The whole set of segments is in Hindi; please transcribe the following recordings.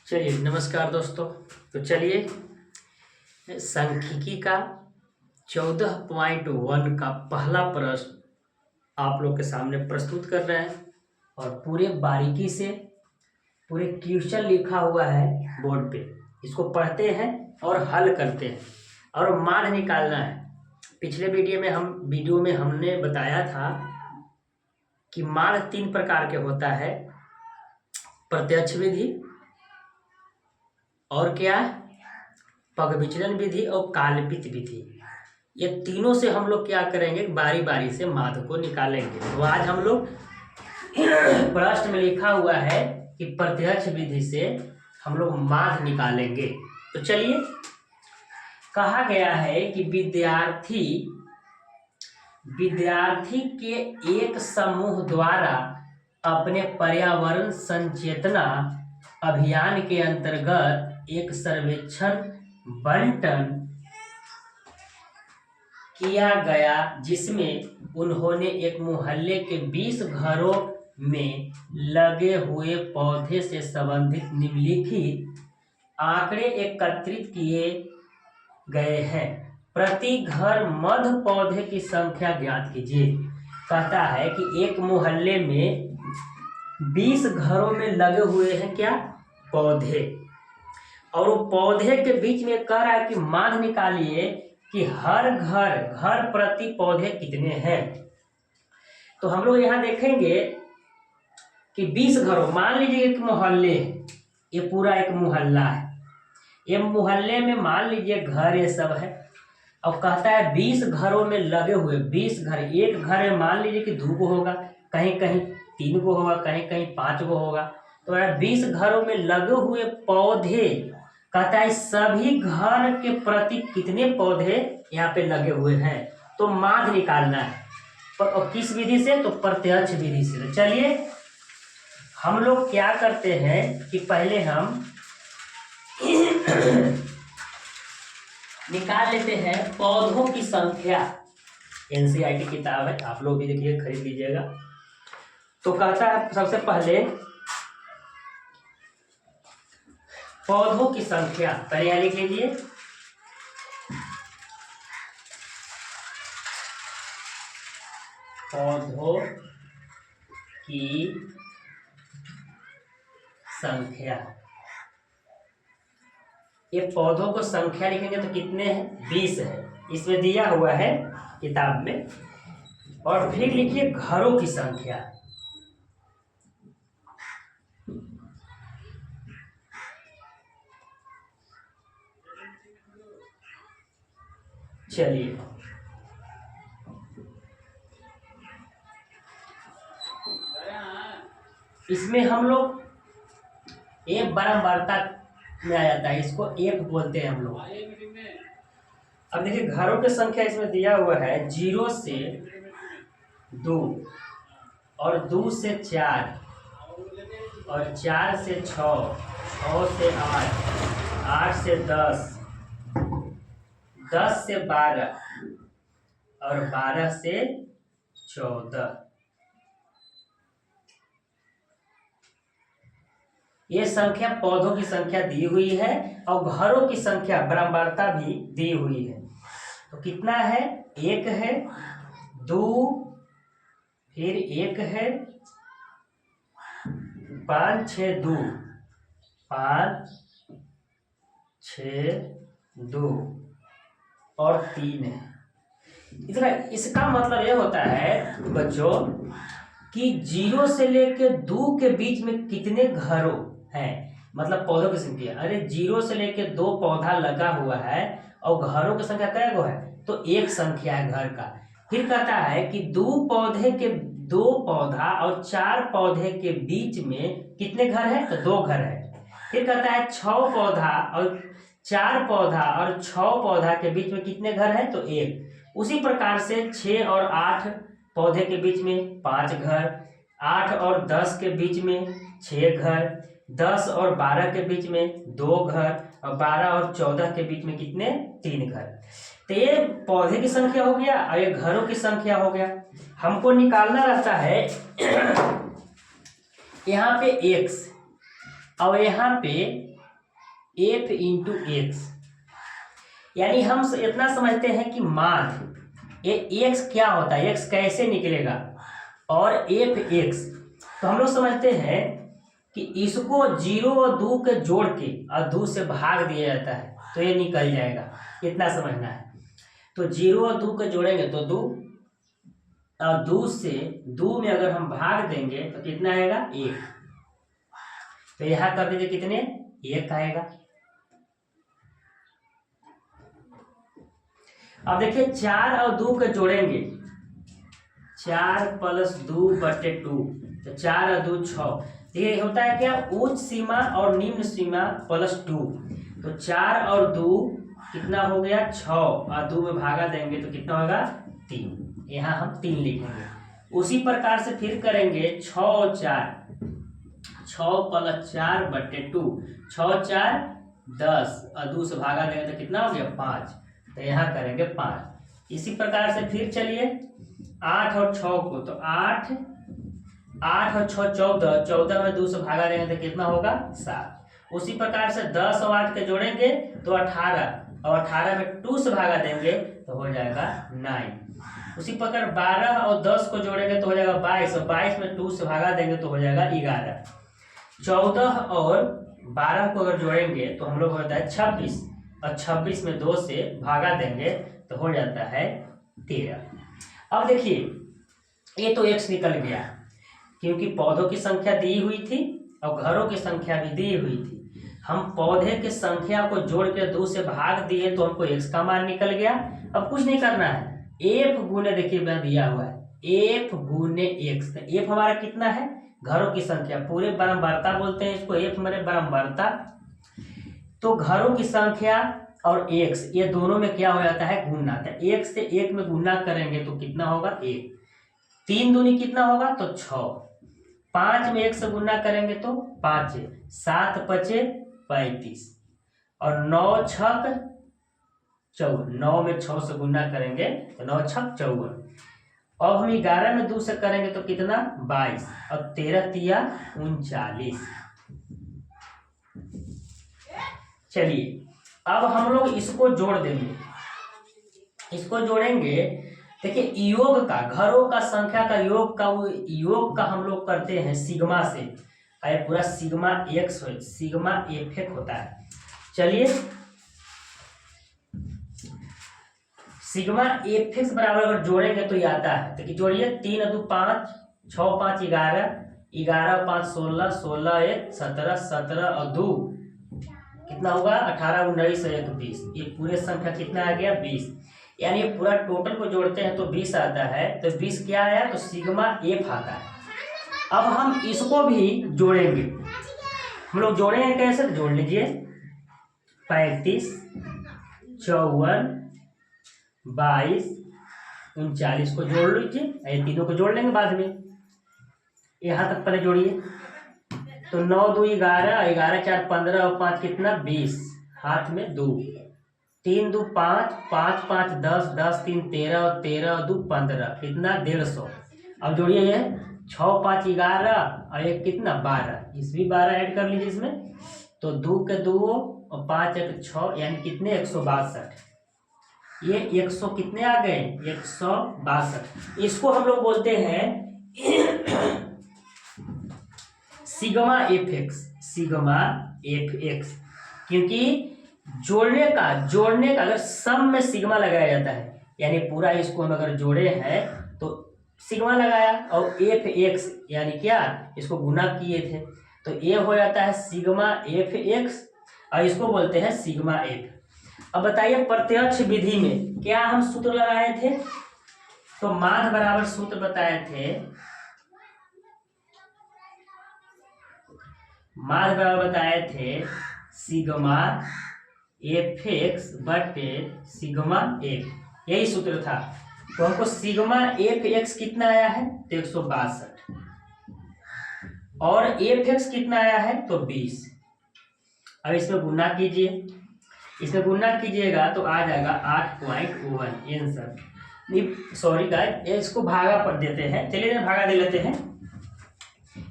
चलिए नमस्कार दोस्तों। तो चलिए सांख्यिकी का 14.1 का पहला प्रश्न आप लोग के सामने प्रस्तुत कर रहे हैं और पूरे बारीकी से पूरे क्वेश्चन लिखा हुआ है बोर्ड पे। इसको पढ़ते हैं और हल करते हैं और मान निकालना है। पिछले वीडियो में हमने बताया था कि मान 3 प्रकार के होता है, प्रत्यक्ष विधि और क्या, पग विचलन विधि और काल्पित विधि। ये तीनों से हम लोग क्या करेंगे, बारी बारी से माध्य को निकालेंगे। तो आज हम लोग प्रश्न में लिखा हुआ है कि प्रत्यक्ष विधि से हम लोग माध्य निकालेंगे। तो चलिए, कहा गया है कि विद्यार्थी के एक समूह द्वारा अपने पर्यावरण संचेतना अभियान के अंतर्गत एक सर्वेक्षण बंटन किया गया, जिसमें उन्होंने एक मोहल्ले के 20 घरों में लगे हुए पौधे से संबंधित निम्नलिखित आंकड़े एकत्रित किए गए हैं। प्रति घर मध्य पौधे की संख्या ज्ञात कीजिए। कहता है कि एक मोहल्ले में 20 घरों में लगे हुए हैं क्या, पौधे, और वो पौधे के बीच में कह रहा है कि मान निकालिए कि हर घर प्रति पौधे कितने हैं। तो हम लोग यहाँ देखेंगे कि 20 घरों, मान लीजिए एक मोहल्ले, ये पूरा एक मोहल्ला है। ये मोहल्ले में मान लीजिए घर ये सब है, और कहता है 20 घरों में लगे हुए 20 घर। एक घर में मान लीजिए कि 2 गो होगा, कहीं कहीं 3 गो होगा, कहीं कहीं 5 गो होगा। तो 20 घरों में लगे हुए पौधे, कहता है सभी घर के प्रति कितने पौधे यहाँ पे लगे हुए हैं। तो माध्य निकालना है। और किस विधि से, तो प्रत्यक्ष विधि से। तो चलिए हम लोग क्या करते हैं कि पहले हम निकाल लेते हैं पौधों की संख्या। एनसीईआरटी किताब है, आप लोग भी देखिए, खरीद लीजिएगा। तो कहता है सबसे पहले पौधों की संख्या, पहले यहाँ लिख लीजिए। पौधों की संख्या, ये पौधों को संख्या लिखेंगे तो कितने हैं, 20 है, इसमें दिया हुआ है किताब में। और फिर लिखिए घरों की संख्या। चलिए इसमें हम लोग एक बारंबारता में आ जाता है, इसको एक बोलते हैं हम लोग। अब देखिए घरों की संख्या इसमें दिया हुआ है 0 से 2 और 2 से 4 और 4 से 6, 6 से 8, 8 से 10, 10 से 12 और 12 से 14। ये संख्या पौधों की संख्या दी हुई है और घरों की संख्या बारंबारता भी दी हुई है। तो कितना है, 1 है, 2, फिर 1 है, 5 6 2, 5 6 2 और 3 है। इसका मतलब यह होता है बच्चों कि 0 से लेकर 2 के बीच में कितने घरों हैं, मतलब पौधों की संख्या। अरे 0 से लेकर 2 पौधा लगा हुआ है और घरों की संख्या क्या है, तो 1 संख्या है घर का। फिर कहता है कि 2 पौधा और 4 पौधे के बीच में कितने घर हैं, तो 2 घर है। फिर कहता है 6 पौधा और 4 पौधा और 6 पौधा के बीच में कितने घर हैं, तो 1। उसी प्रकार से 6 और 8 पौधे के बीच में 5 घर, 8 और 10 के बीच में 6 घर, 10 और 12 के बीच में 2 घर, और 12 और 14 के बीच में कितने, 3 घर। तो ये पौधे की संख्या हो गया और ये घरों की संख्या हो गया। हमको निकालना रहता है यहाँ पे x और यहाँ पे एफ इंटू एक्स। यानी हम इतना समझते हैं कि माध्य ये एक्स क्या होता है, एक्स कैसे निकलेगा, और एफ एक्स। तो हम लोग समझते हैं कि इसको 0 और 2 के जोड़ के और 2 से भाग दिया जाता है तो ये निकल जाएगा, इतना समझना है। तो 0 और 2 के जोड़ेंगे तो 2, और 2 से 2 में अगर हम भाग देंगे तो कितना आएगा 1। तो यहां कर दीजिए कितने 1 आएगा। अब देखिए 4 और 2 के जोड़ेंगे, 4 + 2 बटे 2, तो 4 और 2 6। ये होता है क्या, उच्च सीमा और निम्न सीमा +2। तो 4 और 2 कितना हो गया 6, और 2 में भागा देंगे तो कितना होगा 3। यहाँ हम 3 लिखेंगे। उसी प्रकार से फिर करेंगे 6 और 4, 6 + 4 बटे 2, 6 4 10, और 2 से भागा देंगे तो कितना हो गया 5। तो यहाँ करेंगे 5। इसी प्रकार से फिर चलिए 8 और 6 को, तो 8 और 6 14, 14 में 2 से भागा देंगे तो कितना होगा 7। उसी प्रकार से 10 और 8 के जोड़ेंगे तो 18, और 18 में 2 से भागा देंगे तो हो जाएगा 9। उसी प्रकार 12 और 10 को जोड़ेंगे तो हो जाएगा 22, और 22 में 2 से भागा देंगे तो हो जाएगा 11। 14 और 12 को अगर जोड़ेंगे तो हम लोग होता है 26, और 26 में 2 से भागा देंगे तो हो जाता है 13। अब देखिए ये तो x निकल गया, क्योंकि पौधों की संख्या दी हुई थी और घरों की संख्या भी दी हुई थी। हम पौधे की संख्या को जोड़ के 2 से भाग दिए तो हमको x का मान निकल गया। अब कुछ नहीं करना है, f गुने, देखिए मैं दिया हुआ है f गुने x। तो f हमारा कितना है, घरों की संख्या, पूरे बारंबारता बोलते हैं इसको, f माने बारंबारता। तो घरों की संख्या और x ये दोनों में क्या हो जाता है गुणा। तो 1 से 1 में गुणा करेंगे तो कितना होगा 1। 3 दूनी कितना होगा तो 6। 5 में 1 से गुणा करेंगे तो 5, 7 5 35, और 9 छक 54। 9 में 6 से गुणा करेंगे तो 9 छक 54। अब हम 11 में 2 से करेंगे तो कितना 22, और 13 तिया 39। चलिए अब हम लोग इसको जोड़ देंगे, इसको जोड़ेंगे। देखिए योग का, घरों का संख्या का योग का हम लोग करते हैं सिग्मा से, अरे पूरा सिग्मा एक्स हो, सिग्मा एफ एक्स होता है। चलिए सिग्मा एफ एक्स बराबर अगर जोड़ेंगे तो ये आता है, तो जोड़िए 3 2 5, 6 5 11, 11 5 16, 16 1 17, 17 और 2 कितना होगा 18 19 1 20। ये पूरे संख्या कितना आ गया 20। यानी पूरा टोटल को जोड़ते हैं तो 20 आता है। तो 20 क्या आया तो सिग्मा एफ आता है। अब हम इसको भी जोड़ेंगे, हम लोग जोड़ेंगे कैसे, तो जोड़ लीजिए 35 54 22 39 को जोड़ लीजिए, ये तीनों को जोड़ लेंगे बाद में। यहाँ तक पहले जोड़िए, तो 9 2 11, 11 4 15 और 5 कितना 20, हाथ में 2, 3 2 5, 5 5 10, 10 3 13, और 13 और 2 15, कितना 150। अब जोड़िए ये 6 5 11 और एक कितना 12, इस भी 12 ऐड कर लीजिए इसमें, तो 2 के 2 और 5 1 6, यानी कितने 162। ये 100 कितने आ गए 162। इसको हम लोग बोलते हैं sigma F x, sigma F x. क्योंकि जोड़ने का अगर सम में सिग्मा लगाया जाता है, यानी पूरा इसको हम अगर जोड़े हैं तो सिग्मा लगाया, और एफ एक्स यानी क्या इसको गुना किए थे तो ये हो जाता है सिग्मा एफ एक्स, और इसको बोलते हैं सिग्मा एफ। अब बताइए प्रत्यक्ष विधि में क्या हम सूत्र लगाए थे, तो माध्य बराबर सूत्र बताए थे, माध्य बराबर बताए थे सिग्मा एफ एक्स बटे सिग्मा एफ, यही सूत्र था। तो हमको सिग्मा एफ एक्स कितना आया है तो 162, और एफ एक्स कितना आया है तो 20। अब इसमें गुना कीजिए, इसमें गुना कीजिएगा तो आ जाएगा 8.1 आंसर। नहीं सॉरी गाइस, इसको भागा पर देते हैं, चलिए भागा दे लेते हैं।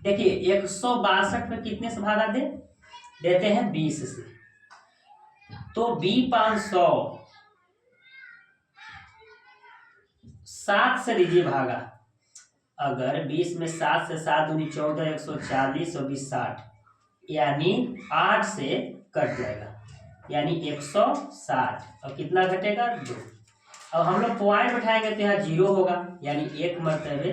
देखिए 162 में कितने से भागा देते हैं 20 से, तो B500 7 से लीजिए भागा, अगर 20 में 7 से 7 दूनी 14, 140 और 20 60, यानी 8 से कट जाएगा, यानी 160 और कितना घटेगा 2। अब हम लोग पॉइंट उठाएंगे तो यहाँ 0 होगा, यानी 1 मरतबे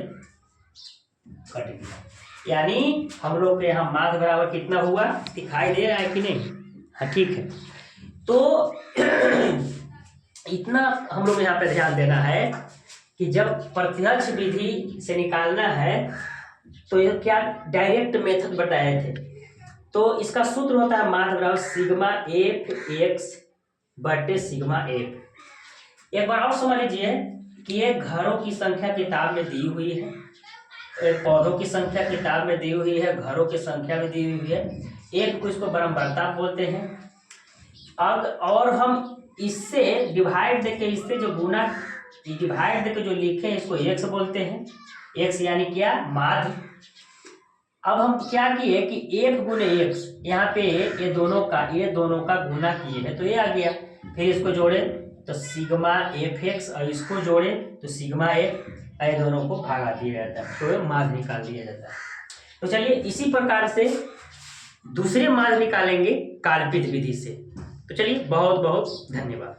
कट गया, यानी हम लोग के यहाँ माध्य बराबर कितना हुआ, दिखाई दे रहा है कि नहीं? हाँ ठीक है। तो इतना हम लोग यहाँ पे ध्यान देना है कि जब प्रत्यक्ष विधि से निकालना है तो ये क्या डायरेक्ट मेथड बताए थे, तो इसका सूत्र होता है माध्य बराबर सिग्मा एफ एक्स बटे सिग्मा एफ। एक बार और समझ लीजिए कि ये घरों की संख्या किताब में दी हुई है, पौधों की संख्या किताब में दी हुई है, घरों की संख्या में दी हुई है, एक को इसको बराबरता बोलते हैं। अब और हम इससे डिवाइड देके, इससे जो गुना डिवाइड देके जो लिखे इसको एक्स बोलते हैं, एक्स यानी क्या माध्य। अब हम क्या किए कि एक गुने एक्स, यहाँ पे ये दोनों का गुना किए हैं तो ये आ गया, फिर इसको जोड़े तो सिग्मा एफ एक्स और इसको जोड़े तो सिग्मा एफ, ये दोनों को भागा दिया जाता है तो माध्य निकाल दिया जाता है। तो चलिए इसी प्रकार से दूसरे माध्य निकालेंगे काल्पित विधि से। तो चलिए बहुत बहुत धन्यवाद।